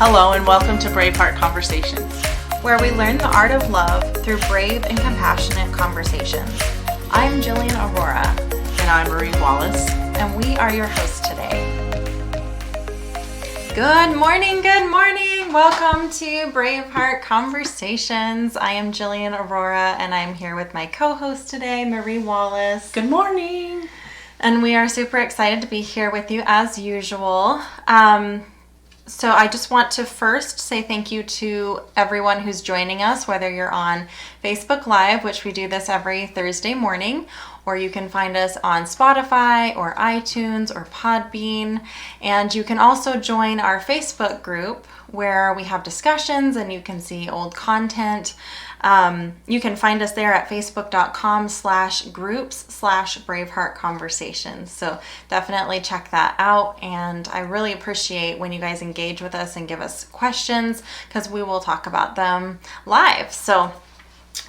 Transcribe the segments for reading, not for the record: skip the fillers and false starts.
Hello and welcome to Braveheart Conversations, where we learn the art of love through brave and compassionate conversations. I'm Jillian Aurora. And I'm Marie Wallace. And we are your hosts today. Good morning, good morning. Welcome to Braveheart Conversations. I am Jillian Aurora and I'm here with my co-host today, Marie Wallace. Good morning. And we are super excited to be here with you as usual. So I just want to first say thank you to everyone who's joining us, whether you're on Facebook Live, which we do this every Thursday morning, or you can find us on Spotify or iTunes or Podbean. And you can also join our Facebook group where we have discussions and you can see old content. You can find us there at facebook.com/groups/Braveheart Conversations. So definitely check that out. And I really appreciate when you guys engage with us and give us questions because we will talk about them live. So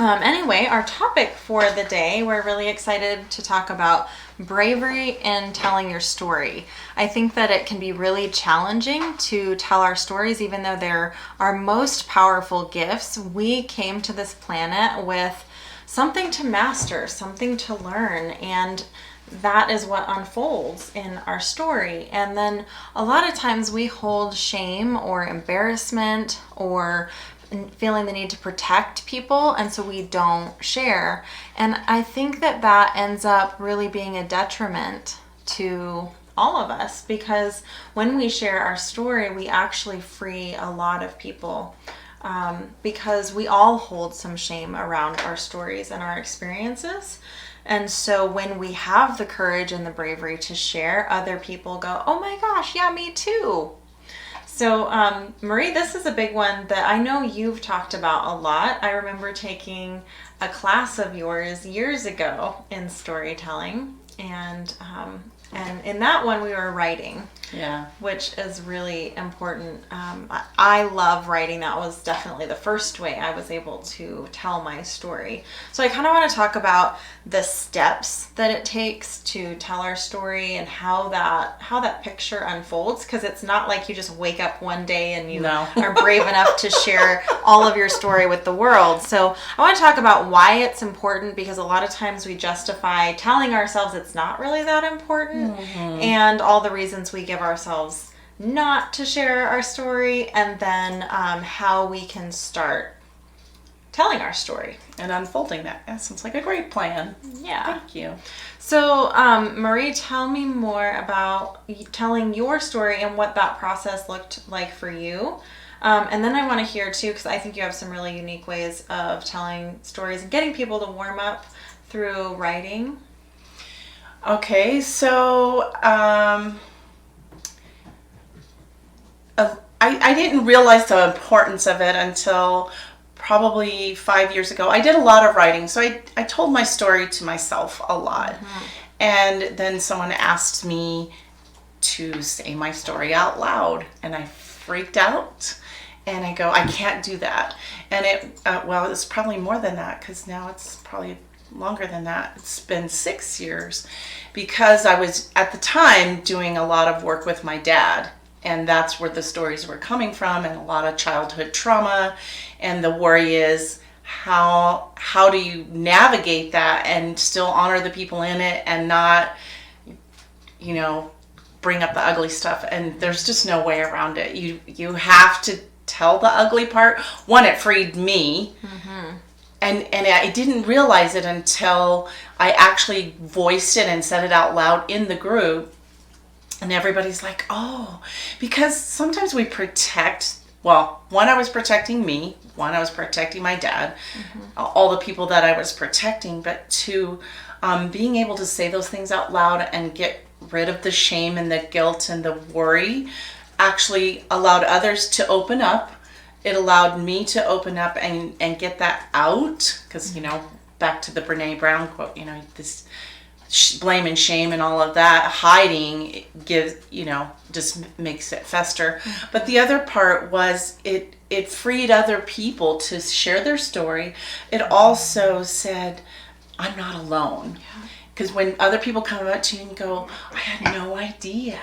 anyway, our topic for the day, we're really excited to talk about bravery in telling your story. I think that it can be really challenging to tell our stories, even though they're our most powerful gifts. We came to this planet with something to master, something to learn, and that is what unfolds in our story. And then a lot of times we hold shame or embarrassment or feeling the need to protect people, and so we don't share. And I think that ends up really being a detriment to all of us, because when we share our story, we actually free a lot of people, because we all hold some shame around our stories and our experiences. And so when we have the courage and the bravery to share, other people go, oh my gosh, yeah, me too. So, Marie, this is a big one that I know you've talked about a lot. I remember taking a class of yours years ago in storytelling, and in that one we were writing. Yeah. Which is really important. I love writing. That was definitely the first way I was able to tell my story. So I kind of want to talk about the steps that it takes to tell our story and how that picture unfolds, because it's not like you just wake up one day and you are brave enough to share all of your story with the world. So I want to talk about why it's important, because a lot of times we justify telling ourselves it's not really that important, and all the reasons we give ourselves not to share our story, and then how we can start telling our story and unfolding that. That sounds like a great plan. Yeah. Thank you. So, Marie, tell me more about telling your story and what that process looked like for you. And then I want to hear too, because I think you have some really unique ways of telling stories and getting people to warm up through writing. Okay, so I didn't realize the importance of it until probably 5 years ago. I did a lot of writing, so I told my story to myself a lot. Mm-hmm. And then someone asked me to say my story out loud, and I freaked out. And I go, I can't do that. And it was probably more than that, because now it's probably longer than that. It's been 6 years, because I was at the time doing a lot of work with my dad. And that's where the stories were coming from, and a lot of childhood trauma. And the worry is, how do you navigate that and still honor the people in it and not, bring up the ugly stuff? And there's just no way around it. You have to tell the ugly part. One, it freed me. Mm-hmm. And I didn't realize it until I actually voiced it and said it out loud in the group. And everybody's like, oh, because sometimes we protect, one, I was protecting me, one, I was protecting my dad, all the people that I was protecting, but two, being able to say those things out loud and get rid of the shame and the guilt and the worry actually allowed others to open up. It allowed me to open up and get that out, because, back to the Brene Brown quote, this blame and shame and all of that, hiding gives, just makes it fester. Mm-hmm. But the other part was it freed other people to share their story. It also said, I'm not alone. Yeah. Because when other people come up to you and go, I had no idea.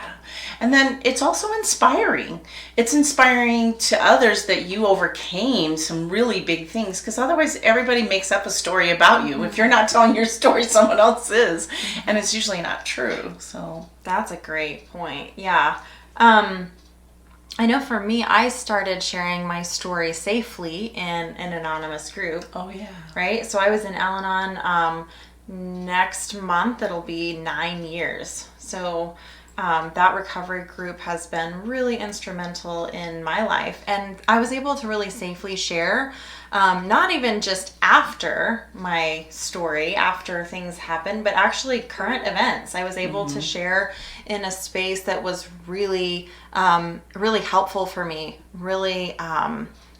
And then it's also inspiring. It's inspiring to others that you overcame some really big things. Because otherwise everybody makes up a story about you. If you're not telling your story, someone else is. And it's usually not true. So that's a great point. Yeah. I know for me, I started sharing my story safely in an anonymous group. Oh, yeah. Right? So I was in Al-Anon. Next month, it'll be 9 years. So that recovery group has been really instrumental in my life. And I was able to really safely share, not even just after my story, after things happened, but actually current events. I was able to share in a space that was really, really helpful for me, really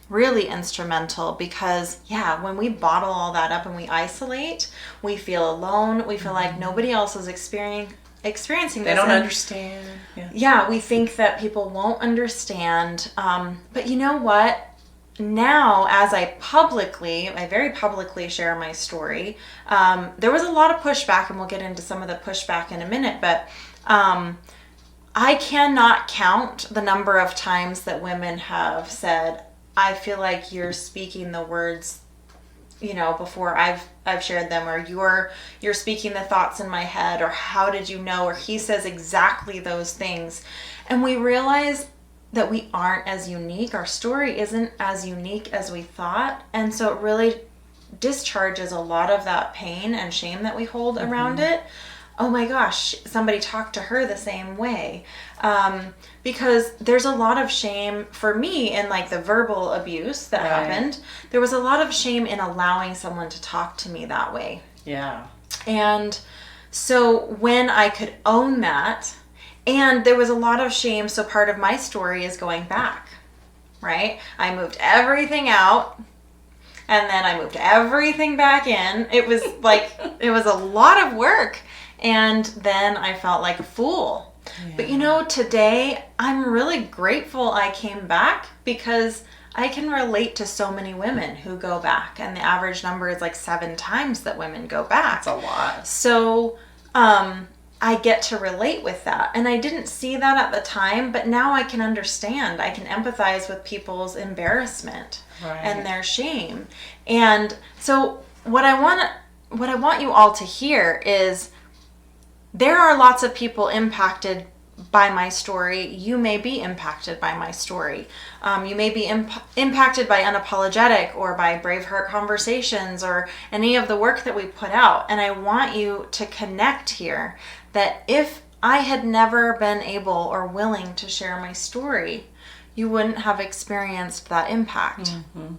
instrumental, because when we bottle all that up and we isolate, we feel alone. We feel like nobody else is experiencing this. They don't understand. Yeah, we think that people won't understand. But you know what? Now, as I very publicly share my story, there was a lot of pushback, and we'll get into some of the pushback in a minute, but I cannot count the number of times that women have said, I feel like you're speaking the words, before I've shared them, or you're speaking the thoughts in my head, or how did you know, or he says exactly those things. And we realize that we aren't as unique. Our story isn't as unique as we thought. And so it really discharges a lot of that pain and shame that we hold around it. Oh my gosh, somebody talked to her the same way. Because there's a lot of shame for me in like the verbal abuse that happened. There was a lot of shame in allowing someone to talk to me that way. Yeah. And so when I could own that, and there was a lot of shame, so part of my story is going back, right? I moved everything out, and then I moved everything back in. It was like, it was a lot of work. And then I felt like a fool. Yeah. But today I'm really grateful I came back, because I can relate to so many women who go back. And the average number is like 7 times that women go back. That's a lot. So I get to relate with that. And I didn't see that at the time, but now I can understand. I can empathize with people's embarrassment and their shame. And so what I want you all to hear is, there are lots of people impacted by my story. You may be impacted by my story. You may be impacted by Unapologetic or by Braveheart Conversations or any of the work that we put out. And I want you to connect here that if I had never been able or willing to share my story, you wouldn't have experienced that impact. Mm-hmm.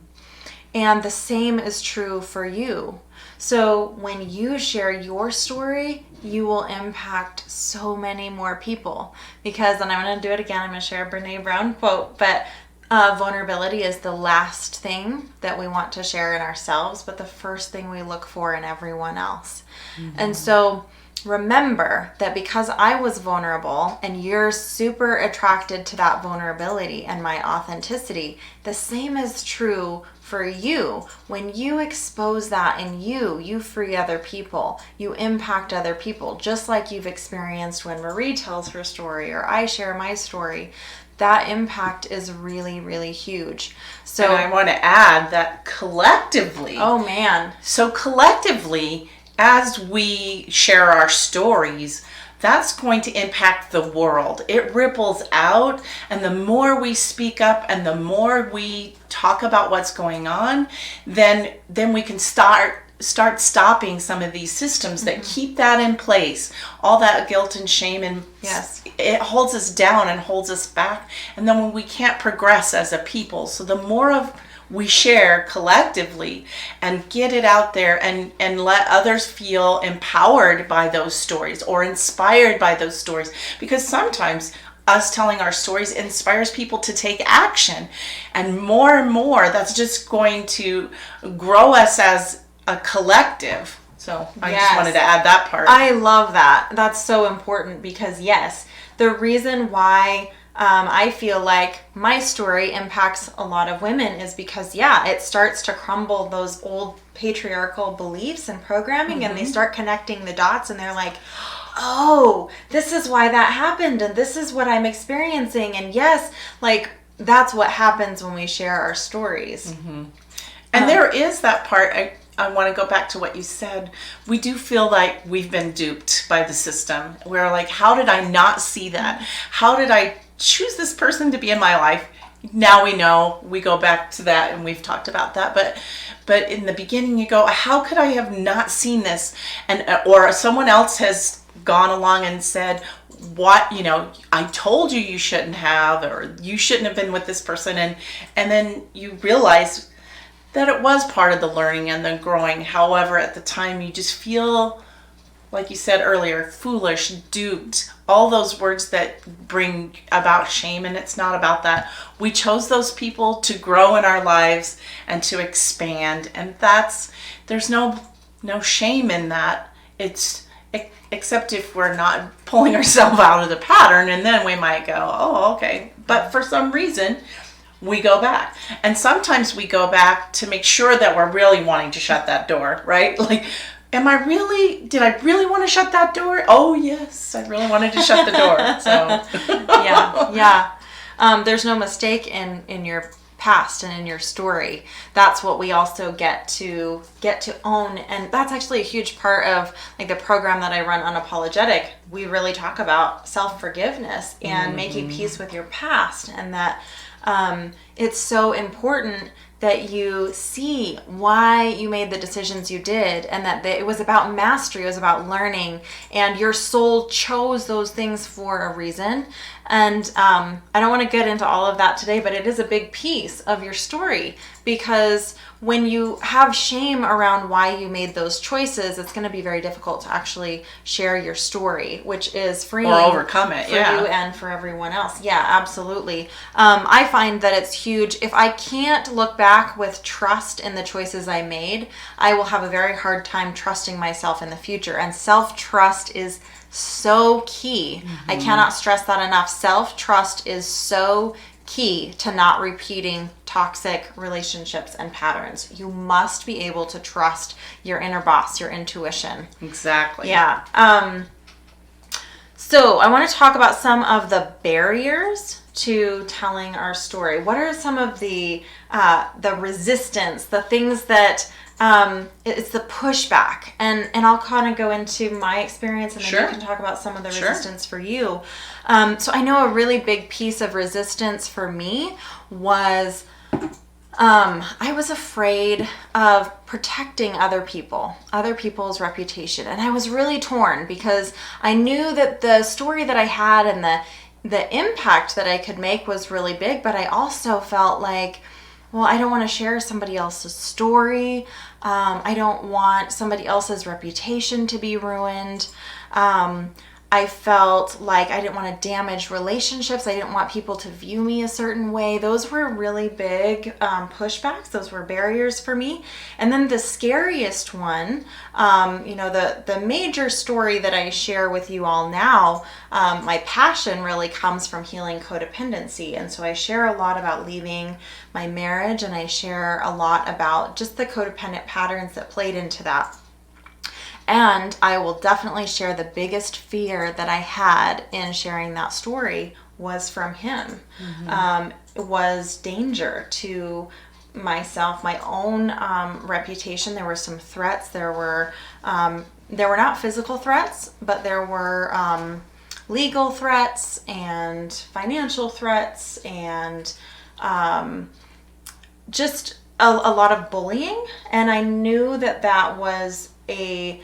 And the same is true for you. So when you share your story, you will impact so many more people. Because, and I'm going to do it again, I'm going to share a Brene Brown quote, but vulnerability is the last thing that we want to share in ourselves, but the first thing we look for in everyone else. Mm-hmm. And so remember that because I was vulnerable and you're super attracted to that vulnerability and my authenticity, the same is true for you. When you expose that in you free other people, you impact other people, just like you've experienced when Marie tells her story or I share my story. That impact is really, really huge. So, and I want to add that collectively. Oh man. So collectively, as we share our stories, that's going to impact the world. It ripples out, and the more we speak up and the more we talk about what's going on, then we can start stopping some of these systems that keep that in place. All that guilt and shame, and it holds us down and holds us back. And then when we can't progress as a people, so the more of we share collectively and get it out there and let others feel empowered by those stories or inspired by those stories, because sometimes us telling our stories inspires people to take action, and more that's just going to grow us as a collective. So I just wanted to add that part. I love that. That's so important because, yes, the reason why I feel like my story impacts a lot of women is because, it starts to crumble those old patriarchal beliefs and programming, and they start connecting the dots, and they're like, oh, this is why that happened, and this is what I'm experiencing. And yes, like, that's what happens when we share our stories. And there is that part. I want to go back to what you said. We do feel like we've been duped by the system. We're like, how did I not see that? How did I choose this person to be in my life? Now we know. We go back to that, and we've talked about that. But in the beginning, you go, how could I have not seen this? And or someone else has gone along and said, what, I told you shouldn't have, or you shouldn't have been with this person. And then you realize that it was part of the learning and the growing. However, at the time, you just feel, like you said earlier, foolish, duped, all those words that bring about shame, and it's not about that. We chose those people to grow in our lives and to expand, and there's no shame in that. It's except if we're not pulling ourselves out of the pattern, and then we might go, oh, okay. But for some reason, we go back. And sometimes we go back to make sure that we're really wanting to shut that door, right? Like, did I really want to shut that door? Oh, yes, I really wanted to shut the door. So yeah. There's no mistake in your past and in your story. That's what we also get to own. And that's actually a huge part of like the program that I run, Unapologetic. We really talk about self-forgiveness and making peace with your past, and that it's so important that you see why you made the decisions you did, and that it was about mastery, it was about learning, and your soul chose those things for a reason. And I don't want to get into all of that today, but it is a big piece of your story, because when you have shame around why you made those choices, it's going to be very difficult to actually share your story, which is freeing or overcome it for you and for everyone else. Yeah, absolutely. I find that it's huge. If I can't look back with trust in the choices I made, I will have a very hard time trusting myself in the future. And self-trust is so key. I cannot stress that enough. Self-trust is so key to not repeating toxic relationships and patterns. You must be able to trust your inner boss, your intuition. Exactly. Yeah. So I want to talk about some of the barriers to telling our story. What are some of the resistance, the things that it's the pushback, and I'll kind of go into my experience, and then you can talk about some of the resistance for you. So I know a really big piece of resistance for me was I was afraid of protecting other people's reputation, and I was really torn because I knew that the story that I had and the impact that I could make was really big, but I also felt like, well, I don't want to share somebody else's story. I don't want somebody else's reputation to be ruined. I felt like I didn't want to damage relationships. I didn't want people to view me a certain way. Those were really big pushbacks. Those were barriers for me. And then the scariest one, the major story that I share with you all now, my passion really comes from healing codependency. And so I share a lot about leaving my marriage, and I share a lot about just the codependent patterns that played into that. And I will definitely share the biggest fear that I had in sharing that story was from him. It was danger to myself, my own reputation. There were some threats. There were not physical threats, but there were legal threats and financial threats, and just a lot of bullying. And I knew that was a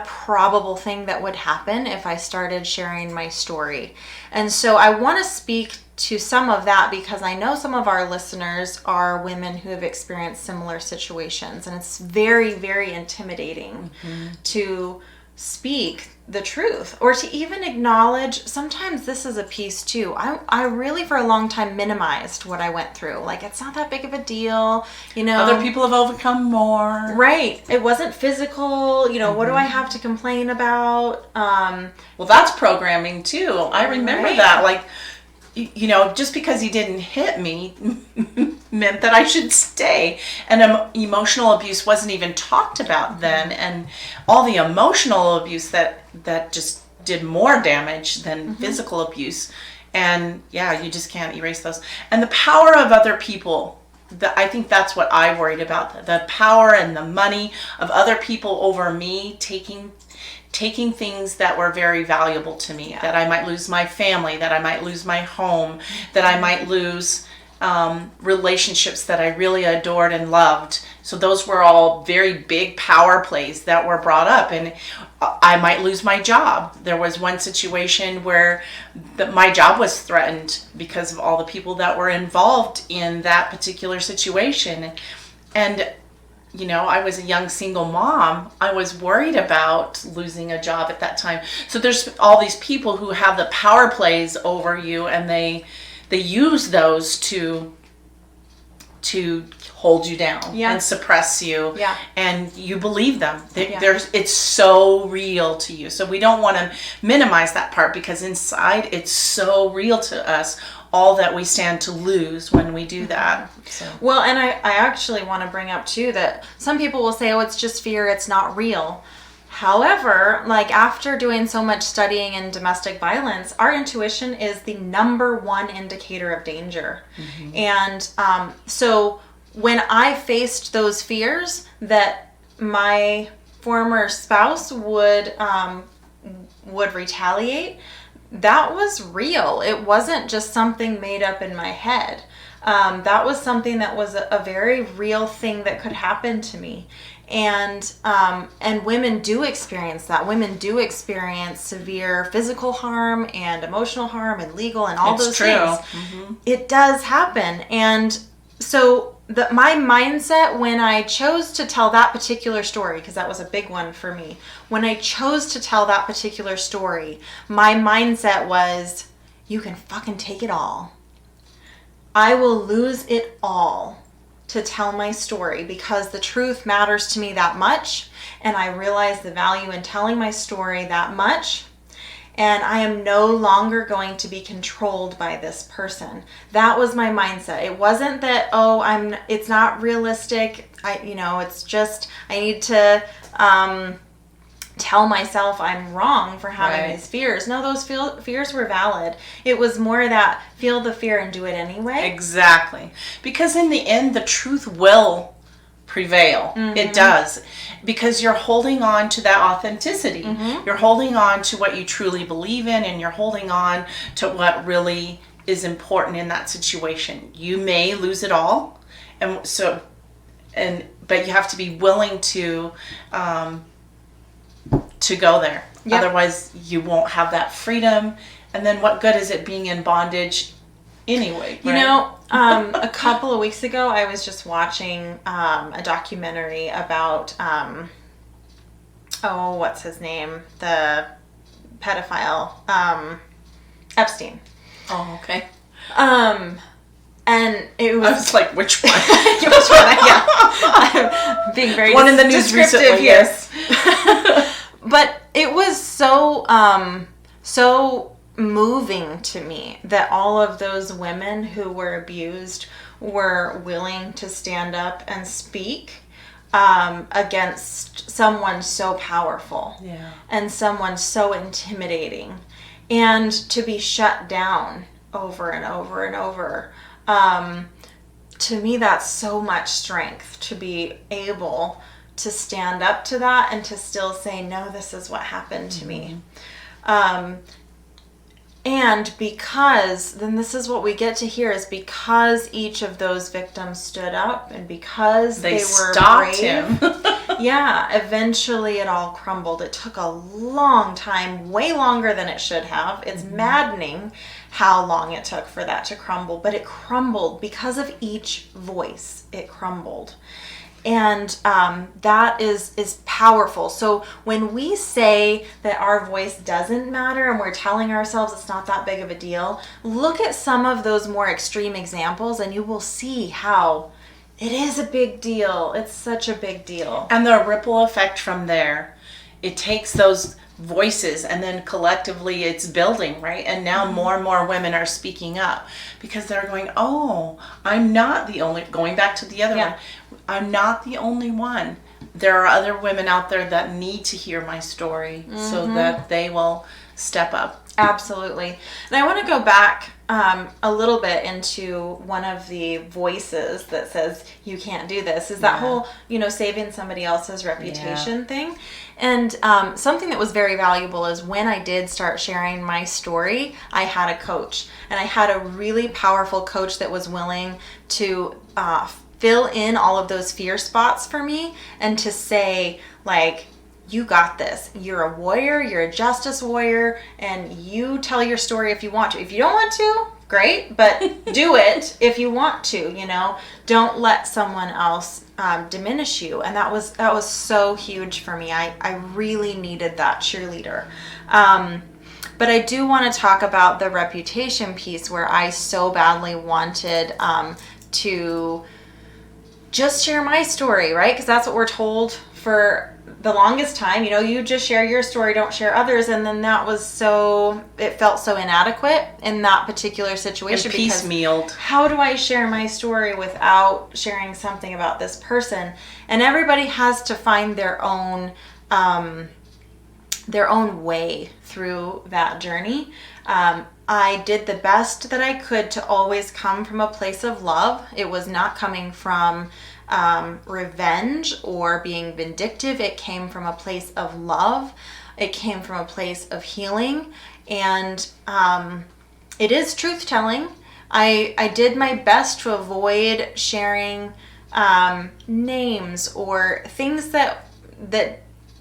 probable thing that would happen if I started sharing my story. And so I want to speak to some of that because I know some of our listeners are women who have experienced similar situations, and it's very, very intimidating to speak the truth, or to even acknowledge. Sometimes this is a piece too. I really for a long time minimized what I went through. Like, it's not that big of a deal, Other people have overcome more. Right. It wasn't physical. What do I have to complain about? Well, that's programming too. I remember that. Like, just because he didn't hit me meant that I should stay. And emotional abuse wasn't even talked about then. And all the emotional abuse that just did more damage than physical abuse. And yeah, you just can't erase those. And the power of other people, I think that's what I worried about. The power and the money of other people over me taking things that were very valuable to me, that I might lose my family, that I might lose my home, that I might lose relationships that I really adored and loved. So those were all very big power plays that were brought up, and I might lose my job. There was one situation where my job was threatened because of all the people that were involved in that particular situation. And I was a young single mom. I was worried about losing a job at that time. So there's all these people who have the power plays over you, and they use those to hold you down and suppress you. Yeah. And you believe them. It's so real to you. So we don't want to minimize that part, because inside it's so real to us, all that we stand to lose when we do that. So. Well, and I actually want to bring up too that some people will say, oh, it's just fear, it's not real. However, like, after doing so much studying in domestic violence, our intuition is the number one indicator of danger. And so when I faced those fears that my former spouse would retaliate, that was real. It wasn't just something made up in my head. That was something that was a very real thing that could happen to me. And women do experience that. Women do experience severe physical harm and emotional harm and legal and all those things. It does happen. And so my mindset when I chose to tell that particular story, because that was a big one for me, when I chose to tell that particular story, my mindset was, you can fucking take it all. I will lose it all to tell my story, because the truth matters to me that much, and I realize the value in telling my story that much, and I am no longer going to be controlled by this person. That was my mindset. It wasn't that, it's not realistic. It's just, I need to tell myself I'm wrong for having these fears. No, those fears were valid. It was more that feel the fear and do it anyway. Exactly. Because in the end, the truth will prevail. It does. Because you're holding on to that authenticity. You're holding on to what you truly believe in, and you're holding on to what really is important in that situation. You may lose it all, but you have to be willing to go there. Yep. Otherwise, you won't have that freedom. And then what good is it being in bondage anyway? Right? A couple of weeks ago, I was just watching a documentary about, what's his name? The pedophile, Epstein. Oh, okay. And it was... I was like, which one? Which one? Yeah. I'm being very one in the news recently, yes. But it was so moving to me that all of those women who were abused were willing to stand up and speak against someone so powerful and someone so intimidating, and to be shut down over and over and over. To me, that's so much strength to be able to stand up to that and to still say, no, this is what happened to me. And because, then this is what we get to hear, is because each of those victims stood up and because they were stopped brave, him. eventually it all crumbled. It took a long time, way longer than it should have. It's maddening how long it took for that to crumble, but it crumbled because of each voice. It crumbled. And that is powerful. So when we say that our voice doesn't matter and we're telling ourselves it's not that big of a deal, look at some of those more extreme examples and you will see how it is a big deal. It's such a big deal. And the ripple effect from there, it takes those voices and then collectively it's building, right? And now more and more women are speaking up because they're going, oh, I'm not the only, going back to the other one, I'm not the only one. There are other women out there that need to hear my story so that they will step up. Absolutely. And I want to go back a little bit into one of the voices that says you can't do this, is that whole, saving somebody else's reputation thing. And something that was very valuable is when I did start sharing my story, I had a coach. And I had a really powerful coach that was willing to fill in all of those fear spots for me and to say, like, you got this. You're a warrior, you're a justice warrior, and you tell your story if you want to. If you don't want to, great, but do it if you want to, Don't let someone else diminish you. And that was so huge for me. I really needed that cheerleader. But I do want to talk about the reputation piece where I so badly wanted to just share my story, right? Because that's what we're told for the longest time, you just share your story, don't share others. And then it felt so inadequate in that particular situation. And piecemealed. How do I share my story without sharing something about this person? And everybody has to find their own way through that journey. I did the best that I could to always come from a place of love. It was not coming from revenge or being vindictive. It came from a place of love. It came from a place of healing. And it is truth-telling. I did my best to avoid sharing names or things that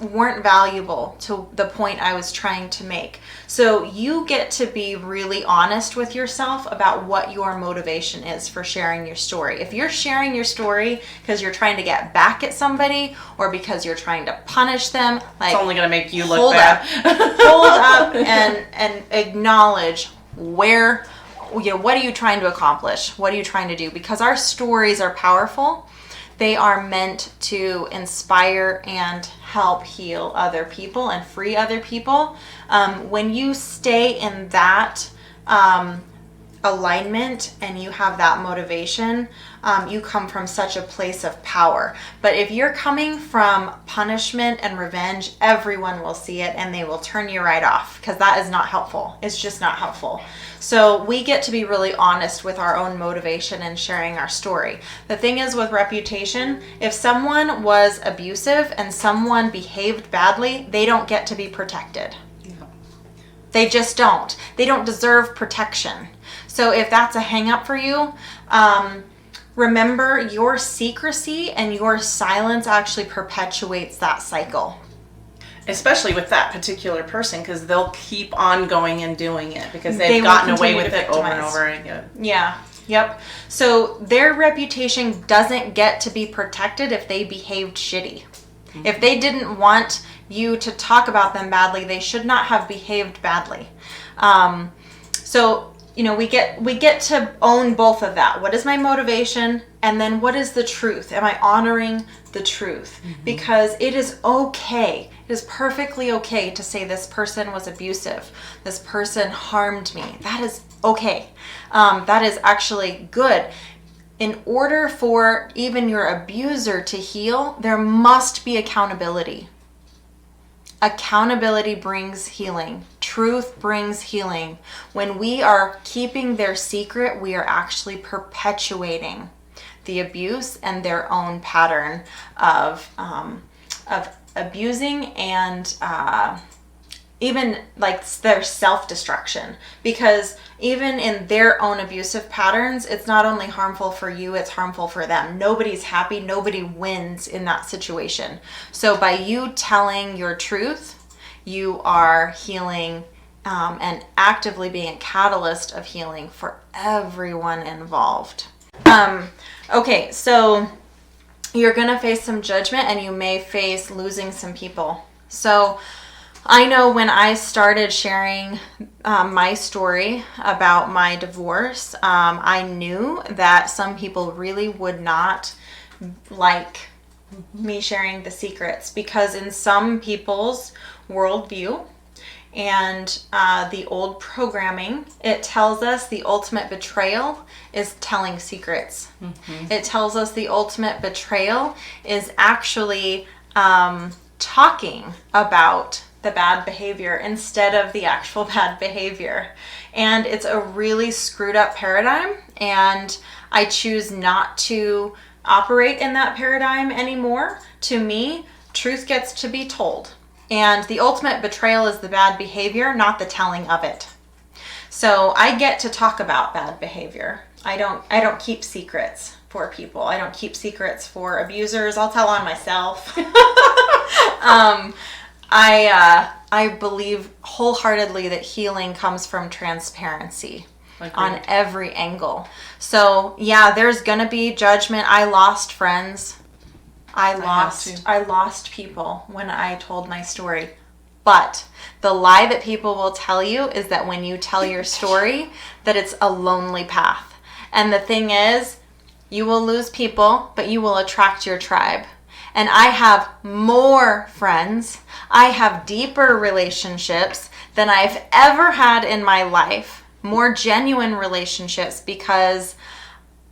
weren't valuable to the point I was trying to make. So you get to be really honest with yourself about what your motivation is for sharing your story. If you're sharing your story because you're trying to get back at somebody or because you're trying to punish them, it's only going to make you look bad. Hold up and acknowledge what are you trying to accomplish? What are you trying to do? Because our stories are powerful. They are meant to inspire and help heal other people and free other people. When you stay in that alignment and you have that motivation, you come from such a place of power. But if you're coming from punishment and revenge, everyone will see it and they will turn you right off because that is not helpful. It's just not helpful. So we get to be really honest with our own motivation and sharing our story. The thing is with reputation, if someone was abusive and someone behaved badly, they don't get to be protected. They just don't. They don't deserve protection. So if that's a hang up for you, remember your secrecy and your silence actually perpetuates that cycle. Especially with that particular person, because they'll keep on going and doing it because they've gotten away with it over and over again. Yeah. Yep. So their reputation doesn't get to be protected if they behaved shitty. Mm-hmm. If they didn't want you to talk about them badly, they should not have behaved badly. So we get to own both of that. What is my motivation? And then what is the truth? Am I honoring the truth? Mm-hmm. Because it is okay. It is perfectly okay to say this person was abusive. This person harmed me. That is okay. That is actually good. In order for even your abuser to heal, there must be accountability. Accountability brings healing. Truth brings healing. When we are keeping their secret, we are actually perpetuating the abuse and their own pattern of abusing and even like their self-destruction. Because even in their own abusive patterns, it's not only harmful for you, it's harmful for them. Nobody's happy, nobody wins in that situation. So by you telling your truth, you are healing and actively being a catalyst of healing for everyone involved. Okay, so you're going to face some judgment, and you may face losing some people. So I know when I started sharing my story about my divorce, I knew that some people really would not like me sharing the secrets, because in some people's worldview and the old programming, it tells us the ultimate betrayal is telling secrets. It tells us the ultimate betrayal is actually talking about the bad behavior instead of the actual bad behavior. And it's a really screwed up paradigm, and I choose not to operate in that paradigm anymore. To me, truth gets to be told. And the ultimate betrayal is the bad behavior, not the telling of it. So I get to talk about bad behavior. I don't keep secrets for people. I don't keep secrets for abusers. I'll tell on myself. I believe wholeheartedly that healing comes from transparency. Agreed. On every angle. So yeah, there's gonna be judgment. I lost friends. I lost people when I told my story. But the lie that people will tell you is that when you tell your story, that it's a lonely path. And the thing is, you will lose people, but you will attract your tribe. And I have more friends. I have deeper relationships than I've ever had in my life. More genuine relationships, because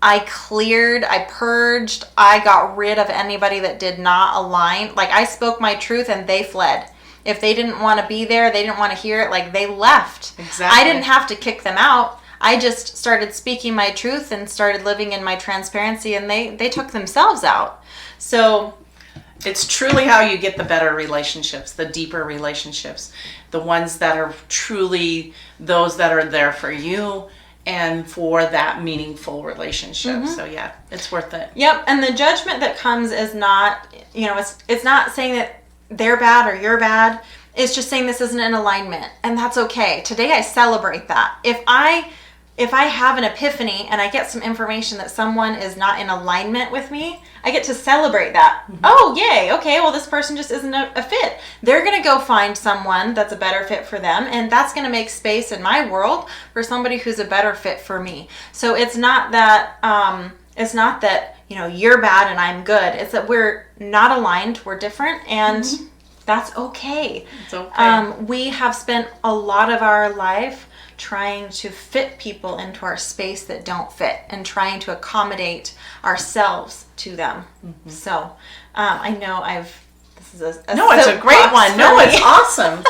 I cleared, I purged, I got rid of anybody that did not align. Like, I spoke my truth and they fled. If they didn't want to be there, they didn't want to hear it, like, they left. Exactly. I didn't have to kick them out. I just started speaking my truth and started living in my transparency, and they took themselves out. So it's truly how you get the better relationships, the deeper relationships, the ones that are truly those that are there for you and for that meaningful relationship. So yeah, it's worth it. Yep. And the judgment that comes is not, it's not saying that they're bad or you're bad. It's just saying this isn't in alignment, and that's okay. Today I celebrate that. If I have an epiphany and I get some information that someone is not in alignment with me, I get to celebrate that. Oh, yay. Okay, well, this person just isn't a fit. They're going to go find someone that's a better fit for them, and that's going to make space in my world for somebody who's a better fit for me. So it's not that you're bad and I'm good. It's that we're not aligned, we're different, and that's okay. It's okay. We have spent a lot of our life trying to fit people into our space that don't fit, and trying to accommodate ourselves to them. So I know this is a no, it's a great one. No, it's awesome.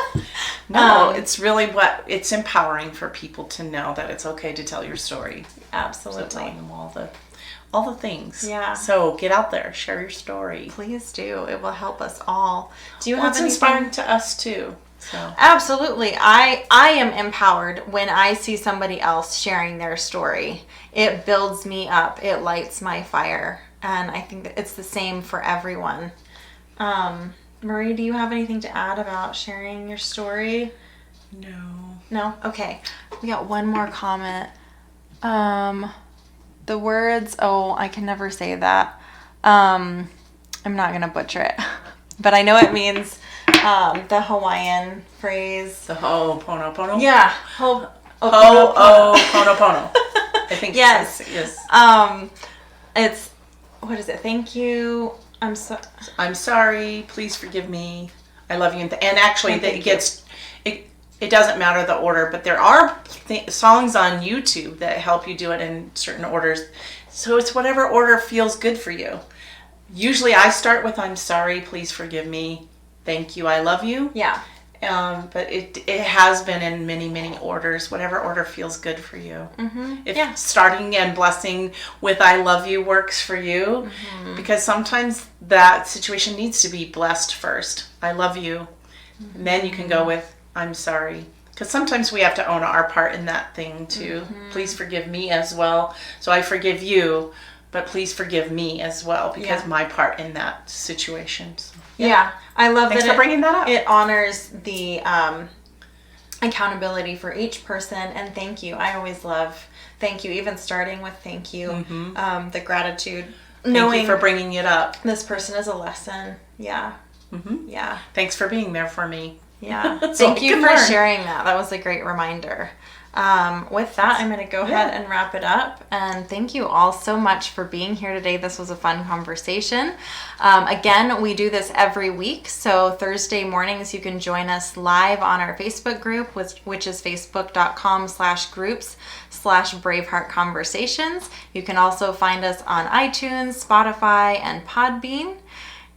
No, it's really it's empowering for people to know that it's okay to tell your story. Absolutely. So telling them all the things. Yeah. So get out there, share your story. Please do. It will help us all. Do you have anything? It's inspiring to us too. So. Absolutely. I am empowered when I see somebody else sharing their story. It builds me up. It lights my fire. And I think that it's the same for everyone. Marie, do you have anything to add about sharing your story? No? Okay. We got one more comment. The words, I can never say that. I'm not going to butcher it. But I know it means the Hawaiian phrase. The ho'oponopono? Yeah. Ho'oponopono. I think yes. Yes. It's, what is it? Thank you. I'm sorry. Please forgive me. I love you. And actually, it doesn't matter the order, but there are songs on YouTube that help you do it in certain orders. So it's whatever order feels good for you. Usually I start with I'm sorry, please forgive me, thank you, I love you. Yeah. But it has been in many, many orders, whatever order feels good for you. If starting and blessing with I love you works for you, because sometimes that situation needs to be blessed first. I love you. And then you can go with I'm sorry. Because sometimes we have to own our part in that thing too. Please forgive me as well. So I forgive you, but please forgive me as well, because my part in that situation. So, yeah, I love Thanks for bringing that up. It honors the accountability for each person, and thank you. I always love thank you, even starting with thank you. The gratitude Thank you for bringing it up. This person is a lesson. Yeah. Mm-hmm. Yeah. Thanks for being there for me. Yeah. So Thank you for sharing that. That was a great reminder. With that, I'm going to go ahead and wrap it up. And thank you all so much for being here today. This was a fun conversation. Again, we do this every week. So Thursday mornings, you can join us live on our Facebook group, which is facebook.com/groups/Braveheart Conversations. You can also find us on iTunes, Spotify, and Podbean.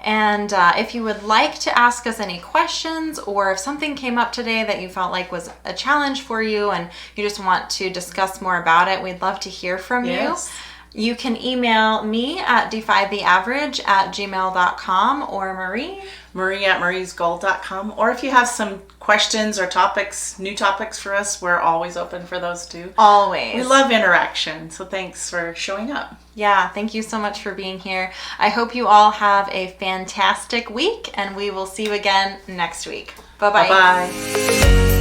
And if you would like to ask us any questions, or if something came up today that you felt like was a challenge for you and you just want to discuss more about it, we'd love to hear from you. You can email me at defytheaverage@gmail.com or Marie at mariesgold.com. Or if you have some questions or topics, new topics for us, we're always open for those too. Always. We love interaction, so thanks for showing up. Yeah, thank you so much for being here. I hope you all have a fantastic week, and we will see you again next week. Bye-bye. Bye-bye.